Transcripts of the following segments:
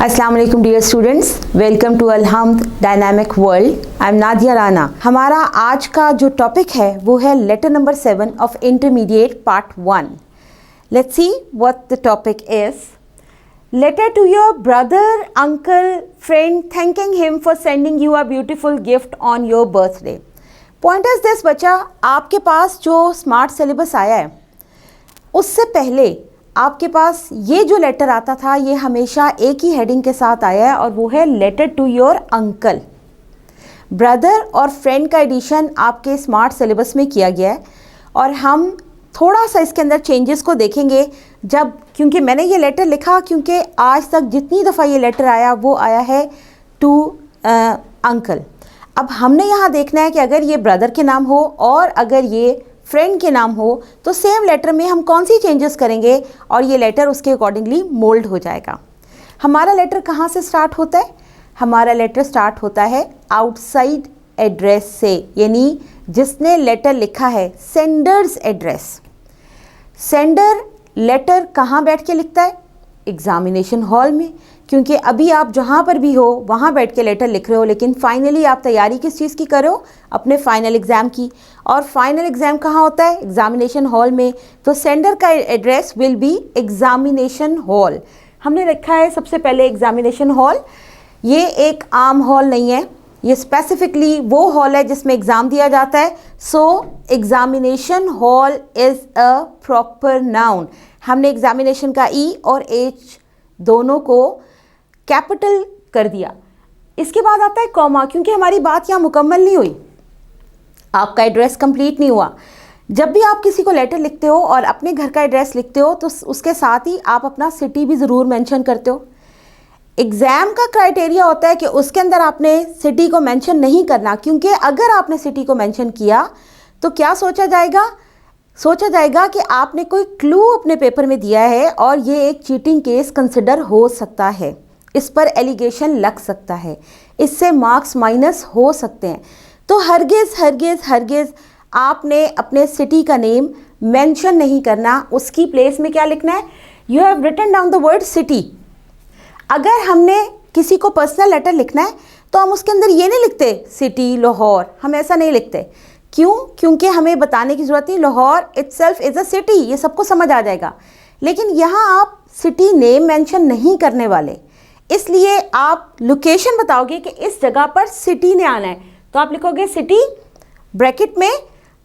अस्सलाम वालेकुम dear students, welcome to Alhamd dynamic world. I am Nadia Rana. हमारा आज का जो टॉपिक है वो है letter number 7 of intermediate part 1। Let's see what the topic is. Letter to your brother, uncle, friend thanking him for sending you a beautiful gift on your birthday. Point is this बच्चा, आपके पास जो smart syllabus आया है उससे पहले आपके पास ये जो लेटर आता था ये हमेशा एक ही हेडिंग के साथ आया है और वो है letter to your uncle. Brother और फ्रेंड का एडिशन आपके स्मार्ट सिलेबस में किया गया है और हम थोड़ा सा इसके अंदर चेंजेस को देखेंगे जब, क्योंकि मैंने ये लेटर लिखा क्योंकि आज तक जितनी दफ़ा ये लेटर आया वो आया है टू अंकल। अब हमने यहाँ देखना है कि अगर ये ब्रदर के नाम हो और अगर ये फ्रेंड के नाम हो तो सेम लेटर में हम कौन सी चेंजेस करेंगे और ये लेटर उसके अकॉर्डिंगली मोल्ड हो जाएगा। हमारा लेटर कहाँ से स्टार्ट होता है? हमारा लेटर स्टार्ट होता है आउटसाइड एड्रेस से, यानी जिसने लेटर लिखा है सेंडर्स एड्रेस। सेंडर लेटर कहाँ बैठ के लिखता है? एग्जामिनेशन हॉल में, क्योंकि अभी आप जहाँ पर भी हो वहाँ बैठ के लेटर लिख रहे हो, लेकिन फाइनली आप तैयारी किस चीज़ की कर रहे हो? अपने फाइनल एग्ज़ाम की। और फाइनल एग्ज़ाम कहाँ होता है? एग्जामिनेशन हॉल में। तो सेंडर का address will be examination hall. हमने लिखा है सबसे पहले एग्जामिनेशन हॉल। ये एक आम हॉल नहीं है, ये स्पेसिफिकली वो हॉल है जिसमें एग्ज़ाम दिया जाता है। सो examination hall is a proper noun. हमने एग्जामिनेशन का ई और एच दोनों को कैपिटल कर दिया। इसके बाद आता है कॉमा, क्योंकि हमारी बात यहाँ मुकम्मल नहीं हुई, आपका एड्रेस कंप्लीट नहीं हुआ। जब भी आप किसी को लेटर लिखते हो और अपने घर का एड्रेस लिखते हो तो उसके साथ ही आप अपना सिटी भी ज़रूर मेंशन करते हो। एग्ज़ाम का क्राइटेरिया होता है कि उसके अंदर आपने सिटी को मेंशन नहीं करना, क्योंकि अगर आपने सिटी को मेंशन किया तो क्या सोचा जाएगा? सोचा जाएगा कि आपने कोई क्लू अपने पेपर में दिया है और ये एक चीटिंग केस कंसिडर हो सकता है, इस पर एलिगेशन लग सकता है, इससे मार्क्स माइनस हो सकते हैं। तो हरगिज़ हरगिज़ हरगिज़ आपने अपने सिटी का नेम मेंशन नहीं करना। उसकी प्लेस में क्या लिखना है? You have written down the word city. अगर हमने किसी को पर्सनल लेटर लिखना है तो हम उसके अंदर ये नहीं लिखते सिटी लाहौर, हम ऐसा नहीं लिखते। क्यों? क्योंकि हमें बताने की ज़रूरत नहीं, Lahore itself is a city, ये सबको समझ आ जाएगा। लेकिन यहाँ आप सिटी नेम मेंशन नहीं करने वाले, इसलिए आप लोकेशन बताओगे कि इस जगह पर सिटी ने आना है, तो आप लिखोगे सिटी, ब्रैकेट में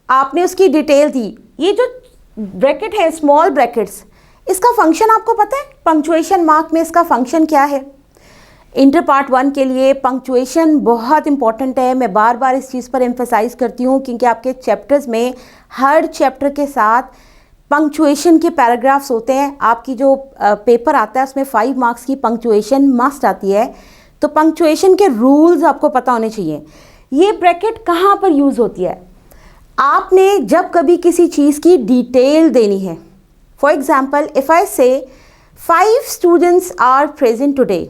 आपने उसकी डिटेल दी। ये जो ब्रैकेट है स्मॉल ब्रैकेट्स, इसका फंक्शन आपको पता है? पंक्चुएशन मार्क में इसका फंक्शन क्या है? इंटर पार्ट 1 के लिए पंक्चुएशन बहुत इंपॉर्टेंट है। मैं बार बार इस चीज़ पर एम्फेसाइज करती हूँ क्योंकि आपके चैप्टर्स में हर चैप्टर के साथ पंक्चुएशन के पैराग्राफ्स होते हैं। आपकी जो पेपर आता है उसमें 5 मार्क्स की पंक्चुएशन मस्ट आती है, तो पंक्चुएशन के रूल्स आपको पता होने चाहिए। ये ब्रैकेट कहाँ पर यूज़ होती है? आपने जब कभी किसी चीज़ की डिटेल देनी है, फॉर एग्जाम्पल इफ़ आई से 5 स्टूडेंट्स आर प्रेजेंट टुडे,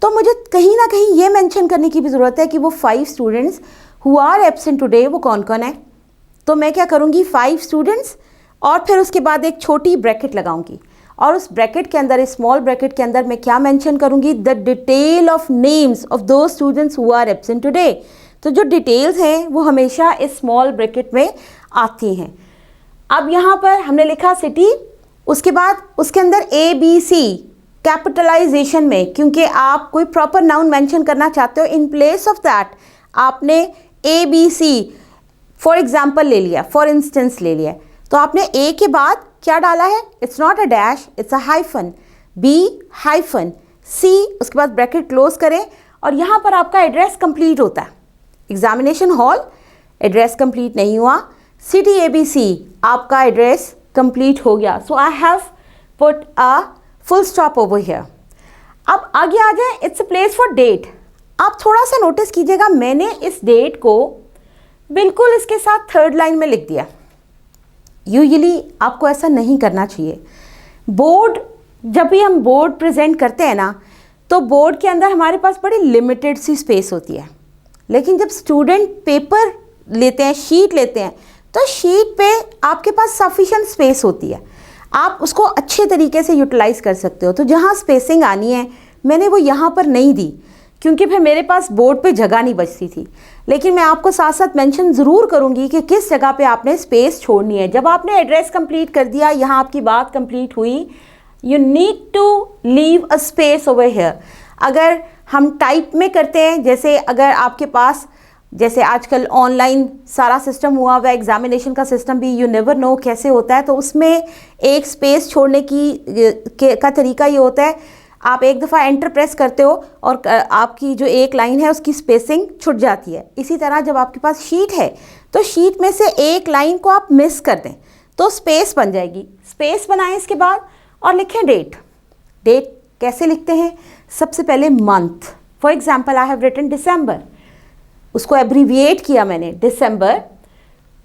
तो मुझे कहीं ना कहीं ये मेंशन करने की भी ज़रूरत है कि वो 5 students who are absent today वो कौन कौन है। तो मैं क्या करूँगी? 5 स्टूडेंट्स और फिर उसके बाद एक छोटी ब्रैकेट लगाऊंगी और उस ब्रैकेट के अंदर, इस स्मॉल ब्रैकेट के अंदर मैं क्या मेंशन करूँगी? The detail of names of दो students who are absent today. तो जो डिटेल्स हैं वो हमेशा इस स्मॉल ब्रैकेट में आती हैं। अब यहाँ पर हमने लिखा सिटी, उसके बाद उसके अंदर ABC कैपिटलाइजेशन में, क्योंकि आप कोई प्रॉपर नाउन मेंशन करना चाहते हो, इन प्लेस ऑफ दैट आपने ABC फॉर एग्जाम्पल ले लिया, फॉर इंस्टेंस ले लिया, तो आपने A के बाद क्या डाला है? It's not a dash, it's a hyphen, B hyphen C, उसके बाद ब्रैकेट क्लोज करें और यहाँ पर आपका एड्रेस कंप्लीट होता है। एग्जामिनेशन हॉल एड्रेस कंप्लीट नहीं हुआ, सिटी ABC आपका एड्रेस कंप्लीट हो गया। So I have put a full stop over here. अब आगे आ जाए, it's a place for date. आप थोड़ा सा नोटिस कीजिएगा, मैंने इस डेट को बिल्कुल इसके साथ थर्ड लाइन में लिख दिया। यूजुअली आपको ऐसा नहीं करना चाहिए। बोर्ड, जब भी हम बोर्ड प्रेजेंट करते हैं ना, तो बोर्ड के अंदर हमारे पास बड़ी लिमिटेड सी स्पेस होती है, लेकिन जब स्टूडेंट पेपर लेते हैं, शीट लेते हैं, तो शीट पे आपके पास सफिशिएंट स्पेस होती है, आप उसको अच्छे तरीके से यूटिलाइज़ कर सकते हो। तो जहाँ स्पेसिंग आनी है मैंने वो यहाँ पर नहीं दी क्योंकि फिर मेरे पास बोर्ड पे जगह नहीं बचती थी। लेकिन मैं आपको साथ साथ मेंशन ज़रूर करूँगी कि किस जगह पे आपने स्पेस छोड़नी है। जब आपने एड्रेस कंप्लीट कर दिया, यहाँ आपकी बात कंप्लीट हुई, you need to leave a space over here. अगर हम टाइप में करते हैं, जैसे अगर आपके पास, जैसे आजकल ऑनलाइन सारा सिस्टम हुआ हुआ है, एग्जामिनेशन का सिस्टम भी, यू नेवर नो कैसे होता है, तो उसमें एक स्पेस छोड़ने का तरीका ये होता है, आप एक दफ़ा एंटर प्रेस करते हो और आपकी जो एक लाइन है उसकी स्पेसिंग छूट जाती है। इसी तरह जब आपके पास शीट है तो शीट में से एक लाइन को आप मिस कर दें तो स्पेस बन जाएगी। स्पेस बनाएं इसके बाद और लिखें डेट। डेट कैसे लिखते हैं? सबसे पहले month, for example I have written December, उसको एब्रीविएट किया मैंने दिसंबर।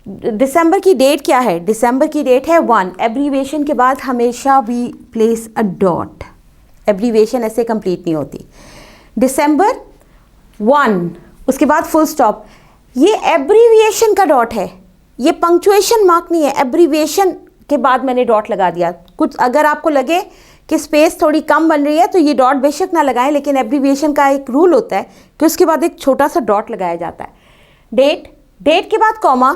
दिसंबर की डेट क्या है? दिसंबर की डेट है 1। एब्रीविएशन के बाद हमेशा we place a dot, abbreviation ऐसे कंप्लीट नहीं होती। दिसंबर 1, उसके बाद फुल स्टॉप। ये एब्रीविएशन का डॉट है, ये पंक्चुएशन मार्क नहीं है। एब्रीविएशन के बाद मैंने डॉट लगा दिया। कुछ अगर आपको लगे कि स्पेस थोड़ी कम बन रही है तो ये डॉट बेशक ना लगाएं, लेकिन एब्रीविएशन का एक रूल होता है कि उसके बाद एक छोटा सा डॉट लगाया जाता है। डेट, डेट के बाद कॉमा,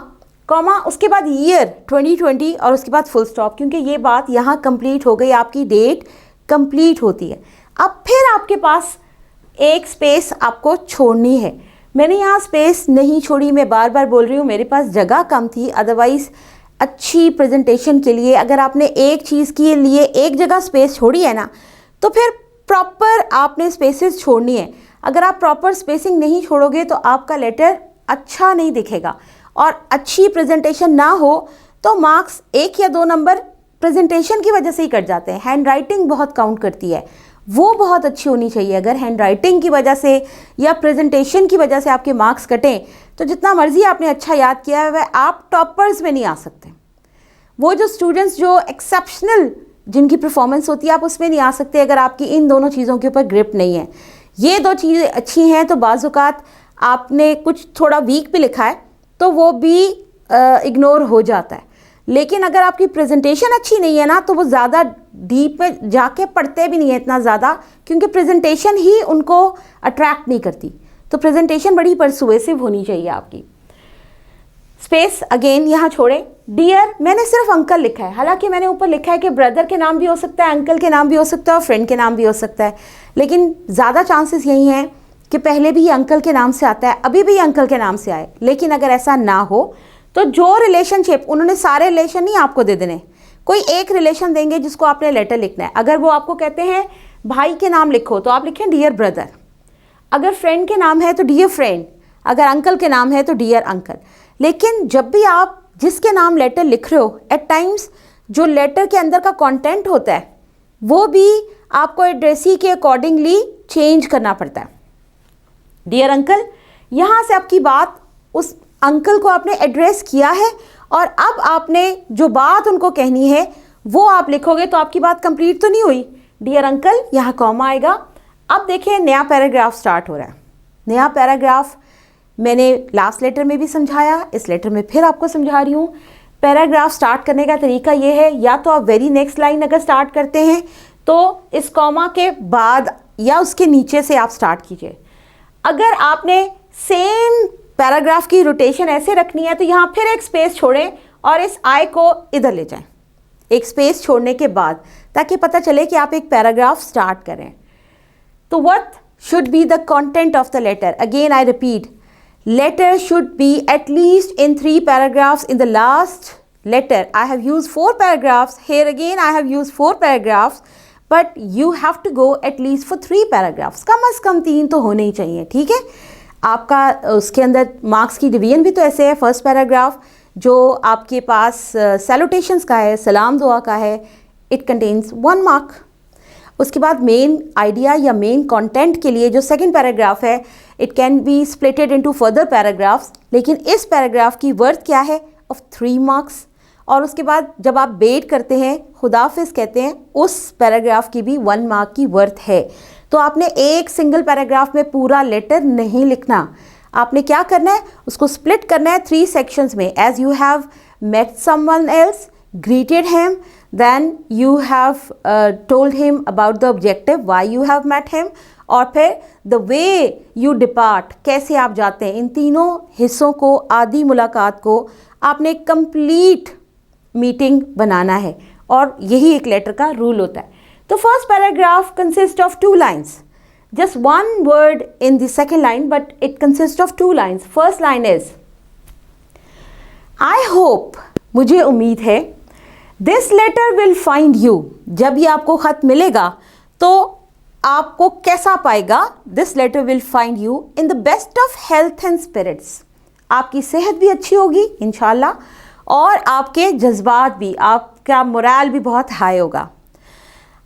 कॉमा, उसके बाद ईयर 2020 और उसके बाद फुल स्टॉप, क्योंकि ये बात यहाँ कंप्लीट हो गई, आपकी डेट कंप्लीट होती है। अब फिर आपके पास एक स्पेस आपको छोड़नी है। मैंने यहाँ स्पेस नहीं छोड़ी, मैं बार बार बोल रही हूँ, मेरे पास जगह कम थी। अदरवाइज़ अच्छी प्रेजेंटेशन के लिए अगर आपने एक चीज़ के लिए एक जगह स्पेस छोड़ी है ना, तो फिर प्रॉपर आपने स्पेसेस छोड़नी है। अगर आप प्रॉपर स्पेसिंग नहीं छोड़ोगे तो आपका लेटर अच्छा नहीं दिखेगा, और अच्छी प्रेजेंटेशन ना हो तो मार्क्स 1 या 2 नंबर प्रेजेंटेशन की वजह से ही कट जाते हैं। हैंड राइटिंग बहुत काउंट करती है, वो बहुत अच्छी होनी चाहिए। अगर हैंड राइटिंग की वजह से या प्रेजेंटेशन की वजह से आपके मार्क्स कटें तो जितना मर्जी आपने अच्छा याद किया है वह आप टॉपर्स में नहीं आ सकते। वो जो स्टूडेंट्स जो एक्सेप्शनल जिनकी परफॉर्मेंस होती है आप उसमें नहीं आ सकते अगर आपकी इन दोनों चीज़ों के ऊपर ग्रिप नहीं है। ये 2 चीज़ें अच्छी हैं तो बाज़-औक़ात आपने कुछ थोड़ा वीक भी लिखा है तो वो भी इग्नोर हो जाता है। लेकिन अगर आपकी प्रेजेंटेशन अच्छी नहीं है ना तो वो ज़्यादा डीप में जाके पढ़ते भी नहीं है इतना ज़्यादा, क्योंकि प्रेजेंटेशन ही उनको अट्रैक्ट नहीं करती। तो प्रेजेंटेशन बड़ी परसुएसिव होनी चाहिए आपकी। स्पेस अगेन यहाँ छोड़ें। डियर, मैंने सिर्फ अंकल लिखा है, हालांकि मैंने ऊपर लिखा है कि ब्रदर के नाम भी हो सकता है, अंकल के नाम भी हो सकता है और फ्रेंड के नाम भी हो सकता है, लेकिन ज़्यादा चांसेस यही हैं कि पहले भी अंकल के नाम से आता है, अभी भी अंकल के नाम से आए। लेकिन अगर ऐसा ना हो तो जो रिलेशनशिप, उन्होंने सारे रिलेशन नहीं आपको दे देने, कोई एक रिलेशन देंगे जिसको आपने लेटर लिखना है। अगर वो आपको कहते हैं भाई के नाम लिखो तो आप लिखें डियर ब्रदर, अगर फ्रेंड के नाम है तो डियर फ्रेंड, अगर अंकल के नाम है तो डियर अंकल। लेकिन जब भी आप जिसके नाम लेटर लिख रहे हो, एट टाइम्स जो लेटर के अंदर का कंटेंट होता है वो भी आपको एड्रेसी के अकॉर्डिंगली चेंज करना पड़ता है। डियर अंकल, यहाँ से आपकी बात, उस अंकल को आपने एड्रेस किया है और अब आपने जो बात उनको कहनी है वो आप लिखोगे तो आपकी बात कंप्लीट तो नहीं हुई। डियर अंकल, यहाँ कॉमा आएगा। अब देखिए नया पैराग्राफ स्टार्ट हो रहा है। नया पैराग्राफ मैंने लास्ट लेटर में भी समझाया, इस लेटर में फिर आपको समझा रही हूँ। पैराग्राफ स्टार्ट करने का तरीका ये है, या तो आप वेरी नेक्स्ट लाइन अगर स्टार्ट करते हैं तो इस कॉमा के बाद या उसके नीचे से आप स्टार्ट कीजिए। अगर आपने सेम पैराग्राफ की रोटेशन ऐसे रखनी है तो यहाँ फिर एक स्पेस छोड़ें और इस आई को इधर ले जाएं, एक स्पेस छोड़ने के बाद, ताकि पता चले कि आप एक पैराग्राफ स्टार्ट करें। तो what should be the content of the letter? Again I repeat, letter should be at least in 3 paragraphs. In the last letter I have used 4 paragraphs, here again I have used 4 paragraphs, but you have to go at least for 3 paragraphs. कम से कम 3 तो होने ही चाहिए, ठीक है। आपका उसके अंदर marks की डिवीजन भी तो ऐसे है। फर्स्ट पैराग्राफ जो आपके पास सैल्यूटेशंस का है, सलाम दुआ का है, इट कंटेन्स 1 मार्क। उसके बाद मेन आइडिया या मेन कंटेंट के लिए जो सेकंड पैराग्राफ है, it can be splitted into further paragraphs, लेकिन इस पैराग्राफ की वर्थ क्या है? Of 3 marks. और उसके बाद जब आप बेट करते हैं, खुदाफिज कहते हैं, उस पैराग्राफ की भी 1 मार्क की वर्थ है। तो आपने एक सिंगल पैराग्राफ में पूरा लेटर नहीं लिखना, आपने क्या करना है, उसको स्प्लिट करना है 3 सेक्शंस में। As you have met someone else, greeted him, then you have told him about the objective, why you have met him, और फिर the way you depart, कैसे आप जाते हैं, इन तीनों हिस्सों को, आधी मुलाकात को आपने कंप्लीट मीटिंग बनाना है, और यही एक लेटर का रूल होता है। तो first paragraph consist of 2 lines, just one word in the second line, but it consists of 2 lines. First line is, I hope, मुझे उम्मीद है, this letter will find you, जब ये आपको ख़त मिलेगा तो आपको कैसा पाएगा, this letter will find you in the best of health and spirits, आपकी सेहत भी अच्छी होगी इंशाल्लाह, और आपके जज्बात भी, आपका मोरल भी बहुत हाई होगा।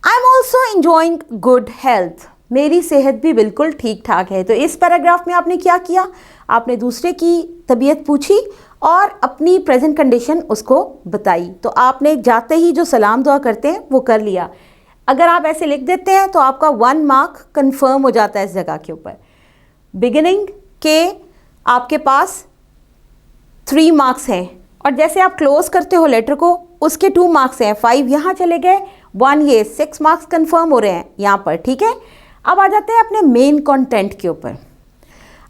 I am also enjoying good health, मेरी सेहत भी बिल्कुल ठीक ठाक है। तो इस पैराग्राफ में आपने क्या किया, आपने दूसरे की तबीयत पूछी और अपनी प्रेजेंट कंडीशन उसको बताई। तो आपने जाते ही जो सलाम दुआ करते हैं वो कर लिया। अगर आप ऐसे लिख देते हैं तो आपका 1 मार्क कंफर्म हो जाता है इस जगह के ऊपर। बिगिनिंग के आपके पास 3 मार्क्स हैं, और जैसे आप क्लोज करते हो लेटर को उसके 2 मार्क्स हैं, 5 यहाँ चले गए, 1 ये, 6 मार्क्स कंफर्म हो रहे हैं यहाँ पर, ठीक है। अब आ जाते हैं अपने मेन कंटेंट के ऊपर।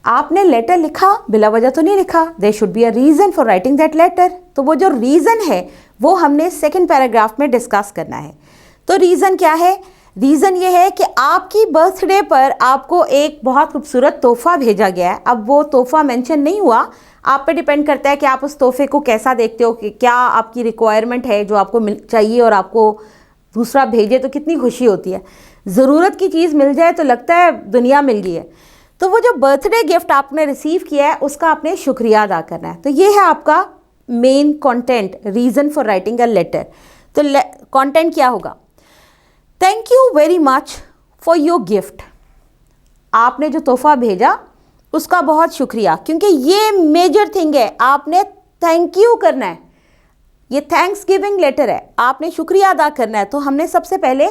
आपने लेटर लिखा, बिला वजह तो नहीं लिखा, there should be a reason for writing that letter. तो वो जो रीज़न है वो हमने सेकंड पैराग्राफ में डिस्कस करना है। तो रीज़न क्या है, रीज़न ये है कि आपकी बर्थडे पर आपको एक बहुत खूबसूरत तोहफ़ा भेजा गया है। अब वो तोहफ़ा मेंशन नहीं हुआ, आप पे डिपेंड करता है कि आप उस तोहफे को कैसा देखते हो, कि क्या आपकी रिक्वायरमेंट है जो आपको चाहिए और आपको दूसरा भेजे तो कितनी खुशी होती है। ज़रूरत की चीज़ मिल जाए तो लगता है दुनिया मिल गई है। तो वो जो बर्थडे गिफ्ट आपने रिसीव किया है उसका आपने शुक्रिया अदा करना है। तो ये है आपका main content, reason for writing a letter. तो कंटेंट क्या होगा, thank you very much for your gift, आपने जो तोहफ़ा भेजा उसका बहुत शुक्रिया, क्योंकि ये मेजर थिंग है, आपने थैंक यू करना है, ये थैंक्स गिविंग लेटर है, आपने शुक्रिया अदा करना है। तो हमने सबसे पहले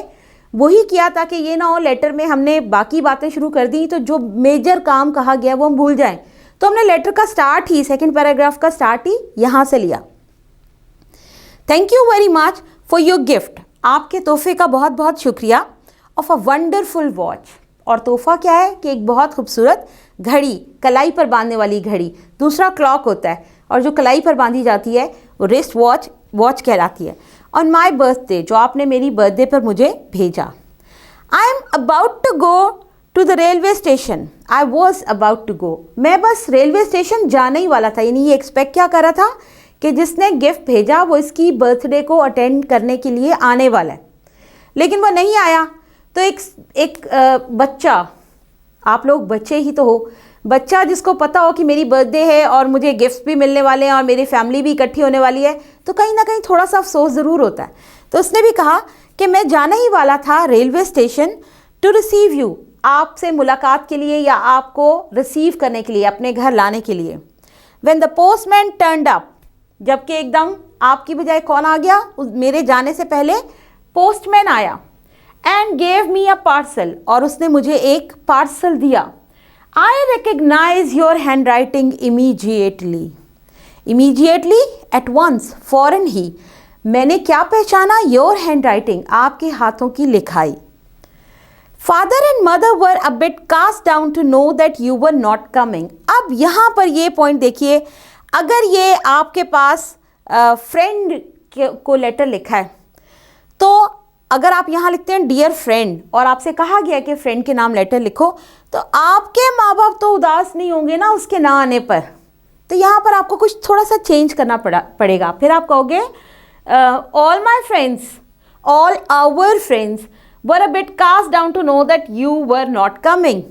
वही किया ताकि ये ना हो लेटर में हमने बाकी बातें शुरू कर दी तो जो मेजर काम कहा गया वो हम भूल जाएं। तो हमने लेटर का स्टार्ट ही, सेकंड पैराग्राफ का स्टार्ट ही यहाँ से लिया। Thank you very much for your gift, आपके तोहफे का बहुत बहुत शुक्रिया, ऑफ अ वंडरफुल वॉच, और तोहफ़ा क्या है कि एक बहुत खूबसूरत घड़ी, कलाई पर बांधने वाली घड़ी। दूसरा क्लॉक होता है, और जो कलाई पर बांधी जाती है वो रिस्ट वॉच कहलाती है। ऑन माई बर्थडे, जो आपने मेरी बर्थडे पर मुझे भेजा। I am about to go to the railway station, I was about to go, मैं बस रेलवे स्टेशन जाने ही वाला था। यानी ये एक्सपेक्ट क्या कर रहा था कि जिसने गिफ्ट भेजा वो इसकी बर्थडे को अटेंड करने के लिए आने वाला है, लेकिन वो नहीं आया। तो एक बच्चा, आप लोग बच्चे ही तो हो, बच्चा जिसको पता हो कि मेरी बर्थडे है और मुझे गिफ्ट्स भी मिलने वाले हैं और मेरी फैमिली भी इकट्ठी होने वाली है, तो कहीं ना कहीं थोड़ा सा अफसोस ज़रूर होता है। तो उसने भी कहा कि मैं जाने ही वाला था railway station to receive you, आपसे मुलाकात के लिए या आपको रिसीव करने के लिए, अपने घर लाने के लिए। When the postman turned up, जबकि एकदम आपकी बजाय कौन आ गया, मेरे जाने से पहले पोस्टमैन आया। And gave me a parcel, और उसने मुझे एक पार्सल दिया। I recognise your handwriting immediately, immediately, at once, फौरन ही। मैंने क्या पहचाना, योर हैंड राइटिंग, आपके हाथों की लिखाई। Father and mother were a bit cast down to know that you were not coming. अब यहाँ पर ये पॉइंट देखिए, अगर ये आपके पास फ्रेंड को लेटर लिखा है, तो अगर आप यहाँ लिखते हैं डियर फ्रेंड और आपसे कहा गया कि फ्रेंड के नाम लेटर लिखो, तो आपके माँ बाप तो उदास नहीं होंगे ना उसके ना आने पर। तो यहाँ पर आपको कुछ थोड़ा सा चेंज करना पड़ेगा। फिर आप कहोगे all my friends, all our friends were a bit cast down to know that you were not coming.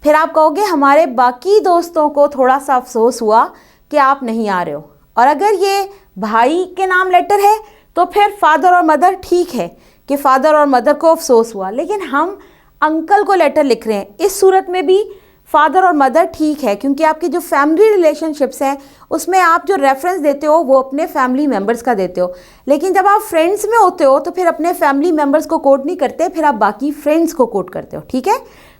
फिर आप कहोगे हमारे बाकी दोस्तों को थोड़ा सा अफसोस हुआ कि आप नहीं आ रहे हो। और अगर ये भाई के नाम लेटर है तो फिर फादर और मदर, ठीक है कि फादर और मदर को अफसोस हुआ, लेकिन हम अंकल को लेटर लिख रहे हैं, इस सूरत में भी फादर और मदर ठीक है, क्योंकि आपकी जो फैमिली रिलेशनशिप्स हैं उसमें आप जो रेफरेंस देते हो वो अपने फैमिली मेम्बर्स का देते हो। लेकिन जब आप फ्रेंड्स में होते हो तो फिर अपने फैमिली मेम्बर्स को कोट नहीं करते, फिर आप बाकी फ्रेंड्स को कोट करते हो, ठीक है।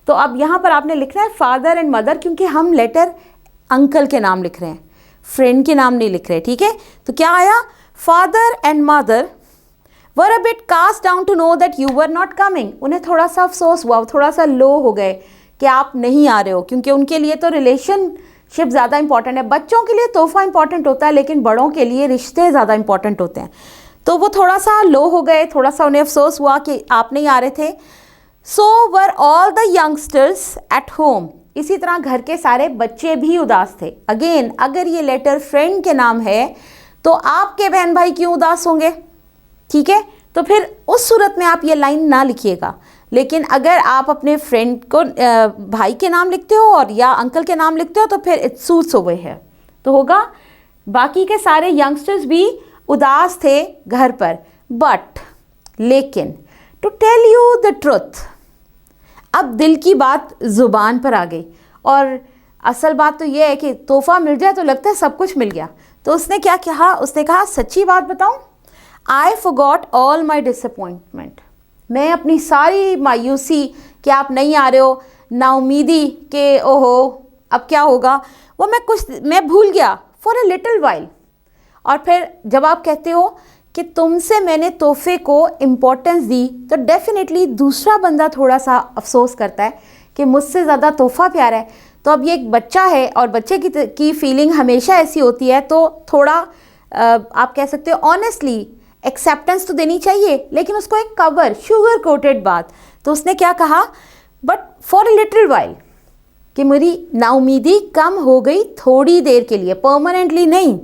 तो अब यहाँ पर आपने लिखना है फादर एंड मदर, क्योंकि हम लेटर अंकल के नाम लिख रहे हैं, फ्रेंड के नाम नहीं लिख रहे, ठीक है। तो क्या आया, father and mother were a bit cast down to know that you were not coming. उन्हें थोड़ा सा अफसोस हुआ, थोड़ा सा लो हो गए कि आप नहीं आ रहे हो, क्योंकि उनके लिए तो रिलेशनशिप ज़्यादा इंपॉर्टेंट है। बच्चों के लिए तोहफा इंपॉर्टेंट होता है, लेकिन बड़ों के लिए रिश्ते ज़्यादा इंपॉर्टेंट होते हैं। तो वो थोड़ा सा लो हो गए, थोड़ा सा उन्हें अफसोस हुआ कि आप नहीं आ रहे थे। So were all the youngsters at home. इसी तरह घर के सारे बच्चे भी उदास थे। अगेन, अगर ये लेटर फ्रेंड के नाम है तो आपके बहन भाई क्यों उदास होंगे? ठीक है, तो फिर उस सूरत में आप ये लाइन ना लिखिएगा। लेकिन अगर आप अपने फ्रेंड को भाई के नाम लिखते हो और या अंकल के नाम लिखते हो तो फिर इट सूट्स ओवर है, तो होगा बाकी के सारे यंगस्टर्स भी उदास थे घर पर। बट लेकिन to tell you the truth, अब दिल की बात ज़ुबान पर आ गई। और असल बात तो ये है कि तोहफा मिल जाए तो लगता है सब कुछ मिल गया। तो उसने क्या कहा? उसने कहा, सच्ची बात बताऊं, I forgot all my disappointment. मैं अपनी सारी मायूसी कि आप नहीं आ रहे हो, नाउमीदी कि ओहो अब क्या होगा, वो मैं भूल गया फॉर अ लिटिल वाइल। और फिर जब आप कहते हो कि तुमसे मैंने तोहफे को इम्पोर्टेंस दी, तो डेफिनेटली दूसरा बंदा थोड़ा सा अफसोस करता है कि मुझसे ज़्यादा तोहफा प्यारा है। तो अब ये एक बच्चा है और बच्चे की फीलिंग हमेशा ऐसी होती है, तो थोड़ा आप कह सकते हो ऑनेस्टली एक्सेप्टेंस तो देनी चाहिए, लेकिन उसको एक कवर शुगर कोटेड बात। तो उसने क्या कहा, but for a little while, कि मेरी नाउमीदी कम हो गई थोड़ी देर के लिए, परमानेंटली नहीं।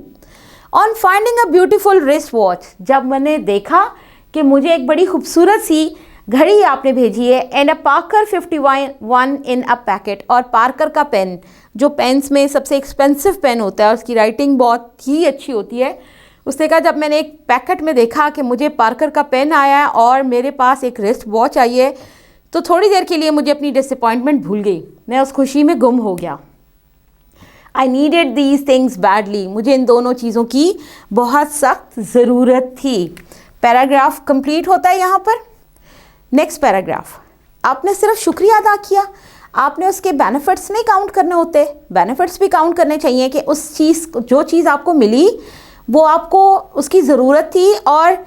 On finding a beautiful wrist watch, जब मैंने देखा कि मुझे एक बड़ी खूबसूरत सी घड़ी आपने भेजी है, and a Parker 51 in a packet, और पार्कर का पेन, जो पेन्स में सबसे एक्सपेंसिव पेन होता है, उसकी राइटिंग बहुत ही अच्छी होती है। उसने कहा, जब मैंने एक पैकेट में देखा कि मुझे पार्कर का पेन आया है और मेरे पास एक रिस्ट वॉच आई है, तो थोड़ी देर के लिए मुझे अपनी डिसअपॉइंटमेंट भूल गई, मैं उस खुशी में गुम हो गया। I needed these things badly, मुझे इन दोनों चीज़ों की बहुत सख्त ज़रूरत थी। पैराग्राफ कंप्लीट होता है यहाँ पर। नेक्स्ट पैराग्राफ, आपने सिर्फ शुक्रिया अदा किया, आपने उसके बेनिफिट्स नहीं काउंट करने होते। बेनिफिट्स भी काउंट करने चाहिए कि उस चीज़, जो चीज़ आपको मिली वो आपको उसकी ज़रूरत थी, और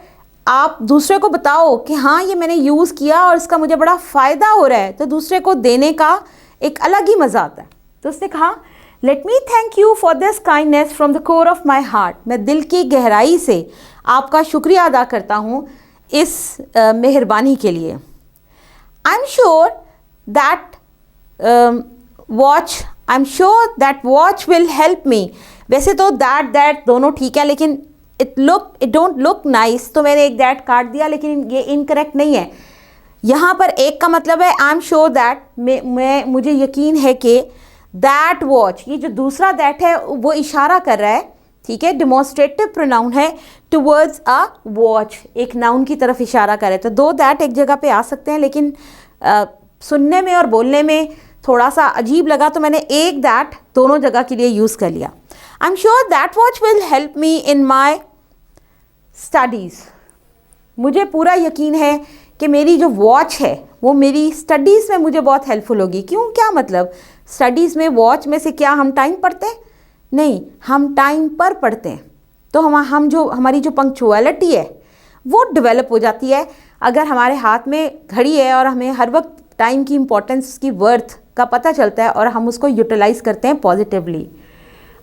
आप दूसरे को बताओ कि हाँ ये मैंने यूज़ किया और इसका मुझे बड़ा फ़ायदा हो रहा है, तो दूसरे को देने का एक अलग ही मज़ा आता है। तो उसने कहा, let me thank you for this kindness from the core of my heart. मैं दिल की गहराई से आपका शुक्रिया अदा करता हूँ इस मेहरबानी के लिए। I am sure that watch will help me. वैसे तो दैट दोनों ठीक है, लेकिन इट डोंट लुक नाइस, तो मैंने एक दैट काट दिया, लेकिन ये इनकरेक्ट नहीं है। यहाँ पर एक का मतलब है आई एम श्योर दैट, मुझे यकीन है कि दैट वॉच, ये जो दूसरा दैट है वो इशारा कर रहा है, ठीक है, डिमॉन्स्ट्रेटिव प्रोनाउन है टुवर्ड्स अ वॉच, एक नाउन की तरफ इशारा करे। तो दो दैट एक जगह पे आ सकते हैं, लेकिन सुनने में और बोलने में थोड़ा सा अजीब लगा, तो मैंने एक दैट दोनों जगह के लिए यूज़ कर लिया। I am sure that watch will help me in my studies. मुझे पूरा यकीन है कि मेरी जो वॉच है वो मेरी स्टडीज़ में मुझे बहुत हेल्पफुल होगी। क्यों, क्या मतलब? स्टडीज़ में वॉच में से क्या हम टाइम पढ़ते हैं? नहीं, हम टाइम पर पढ़ते हैं, तो हमारी जो पंक्चुअलिटी है वो डेवलप हो जाती है। अगर हमारे हाथ में घड़ी है और हमें हर वक्त टाइम की इम्पोर्टेंस की वर्थ का पता चलता है और हम उसको यूटिलाइज करते हैं positively.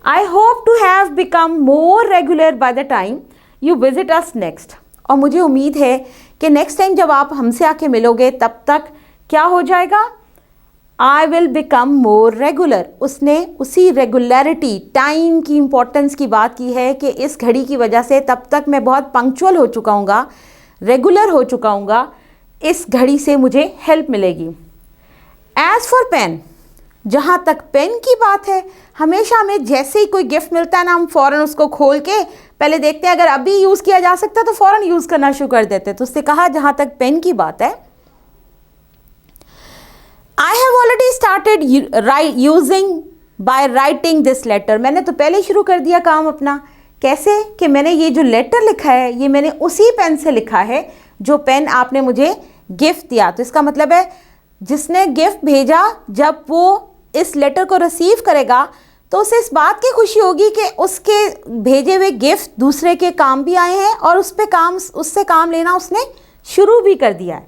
I hope to have become more regular by the time you visit us next. और मुझे उम्मीद है कि नेक्स्ट टाइम जब आप हमसे आके मिलोगे तब तक क्या हो जाएगा, I will become more regular. उसने उसी रेगुलरिटी, टाइम की इम्पोर्टेंस की बात की है कि इस घड़ी की वजह से तब तक मैं बहुत पंक्चुअल हो चुका हूँगा, रेगुलर हो चुका हूँगा, इस घड़ी से मुझे हेल्प मिलेगी। एज़ फॉर पेन, जहाँ तक पेन की बात है, हमेशा हमें जैसे ही कोई गिफ्ट मिलता है ना, हम फ़ौरन उसको खोल के पहले देखते हैं, अगर अभी यूज़ किया जा सकता है तो फ़ौरन यूज़ करना शुरू कर देते हैं। तो उससे कहा, जहाँ तक पेन की बात है, I have already started using by writing this letter. मैंने तो पहले शुरू कर दिया काम अपना। कैसे? कि मैंने ये जो लेटर लिखा है ये मैंने उसी पेन से लिखा है जो पेन आपने मुझे गिफ्ट दिया। तो इसका मतलब है जिसने गिफ्ट भेजा, जब वो इस लेटर को रिसीव करेगा तो उसे इस बात की खुशी होगी कि उसके भेजे हुए गिफ्ट दूसरे के काम भी आए हैं और उससे काम लेना उसने शुरू भी कर दिया है।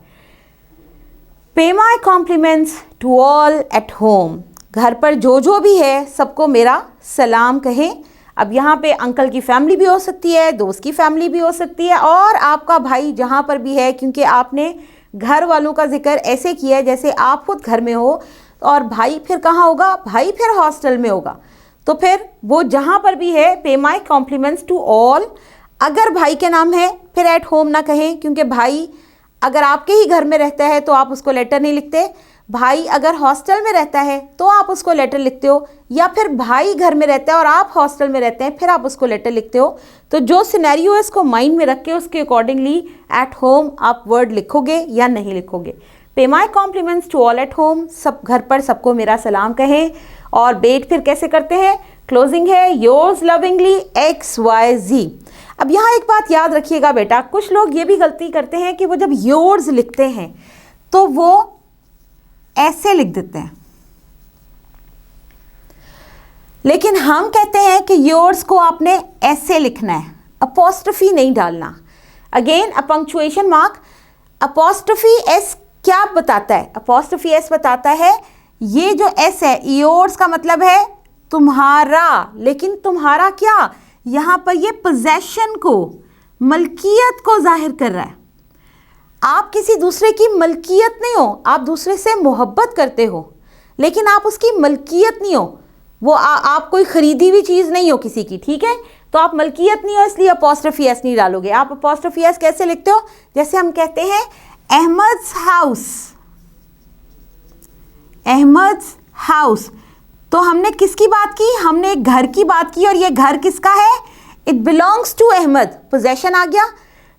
Pay my compliments to all at home. घर पर जो भी है सबको मेरा सलाम कहें। अब यहाँ पे अंकल की फैमिली भी हो सकती है, दोस्त की फैमिली भी हो सकती है, और आपका भाई जहाँ पर भी है, क्योंकि आपने घर वालों का जिक्र ऐसे किया है जैसे आप खुद घर में हो, और भाई फिर कहाँ होगा? भाई फिर हॉस्टल में होगा। तो फिर वो जहाँ पर भी है, pay my compliments to all. अगर भाई के नाम है फिर एट होम ना कहें, क्योंकि भाई अगर आपके ही घर में रहता है तो आप उसको लेटर नहीं लिखते। भाई अगर हॉस्टल में रहता है तो आप उसको लेटर लिखते हो, या फिर भाई घर में रहता है और आप हॉस्टल में रहते हैं फिर आप उसको लेटर लिखते हो। तो जो सिनेरियो है इसको माइंड में रख के उसके अकॉर्डिंगली एट होम आप वर्ड लिखोगे या नहीं लिखोगे। Pay my compliments to all at home, सब घर पर सबको मेरा सलाम कहें। और डेट फिर कैसे करते हैं? क्लोजिंग है योर्स लविंगली XYZ। अब यहाँ एक बात याद रखिएगा बेटा, कुछ लोग ये भी गलती करते हैं कि वो जब योर्स लिखते हैं तो वो ऐसे लिख देते हैं, लेकिन हम कहते हैं कि योर्स को आपने ऐसे लिखना है, अपोस्ट्रोफी नहीं डालना। Again a punctuation mark. Apostrophe S क्या बताता है? अपोस्ट्रोफी एस बताता है ये जो एस है, योर्स का मतलब है तुम्हारा, लेकिन तुम्हारा क्या? यहाँ पर ये पोजेशन को, मलकियत को जाहिर कर रहा है। आप किसी दूसरे की मलकियत नहीं हो, आप दूसरे से मोहब्बत करते हो, लेकिन आप उसकी मलकियत नहीं हो। वो आप कोई खरीदी हुई चीज़ नहीं हो किसी की, ठीक है? तो आप मलकियत नहीं हो, इसलिए अपोस्ट्रोफी एस नहीं डालोगे। आप अपोस्ट्रोफी एस कैसे लिखते हो? जैसे हम कहते हैं अहमद्स हाउस, अहमद्स हाउस, तो हमने किसकी बात की? हमने एक घर की बात की, और ये घर किसका है? It belongs to Ahmad, possession आ गया।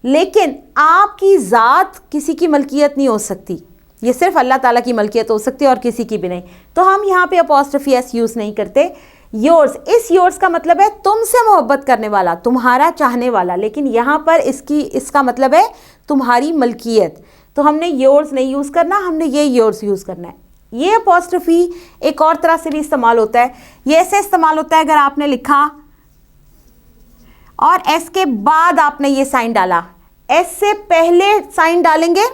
लेकिन आपकी ज़ात किसी की मलकियत नहीं हो सकती, ये सिर्फ अल्लाह ताला की मलकियत हो सकती है और किसी की भी नहीं। तो हम यहाँ पे अपोस्ट्रोफी एस यूज़ नहीं करते। योर्स, इस योर्स का मतलब है तुमसे मोहब्बत करने वाला, तुम्हारा चाहने वाला, लेकिन यहाँ पर इसका मतलब है तुम्हारी मलकियत। तो हमने योर्स नहीं यूज़ करना, हमने ये योर्स यूज़ करना है। ये अपोस्ट्रोफी एक और तरह से भी इस्तेमाल होता है। ये ऐसे इस्तेमाल होता है अगर आपने लिखा और एस के बाद आपने ये साइन डाला, एस से पहले साइन डालेंगे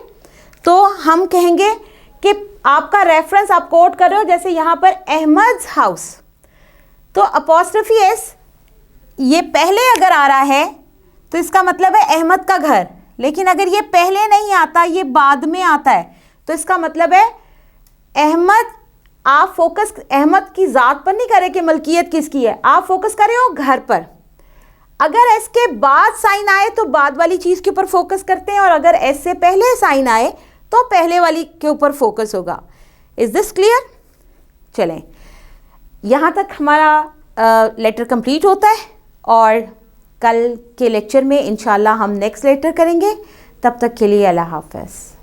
तो हम कहेंगे कि आपका रेफरेंस आप कोट कर रहे हो, जैसे यहाँ पर अहमद्स हाउस, तो अपोस्ट्रोफी एस ये पहले अगर आ रहा है तो इसका मतलब है अहमद का घर। लेकिन अगर ये पहले नहीं आता, ये बाद में आता है, तो इसका मतलब है अहमद। आप फोकस अहमद की ज़ात पर नहीं करे कि मलकियत किसकी है, आप फोकस कर रहे हो घर पर। अगर एस के बाद साइन आए तो बाद वाली चीज़ के ऊपर फोकस करते हैं, और अगर एस से पहले साइन आए तो पहले वाली के ऊपर फोकस होगा। Is this clear? चलें, यहाँ तक हमारा लेटर कंप्लीट होता है, और कल के लेक्चर में इंशाल्लाह हम नेक्स्ट लेटर करेंगे। तब तक के लिए अल्लाह हाफ़िज़।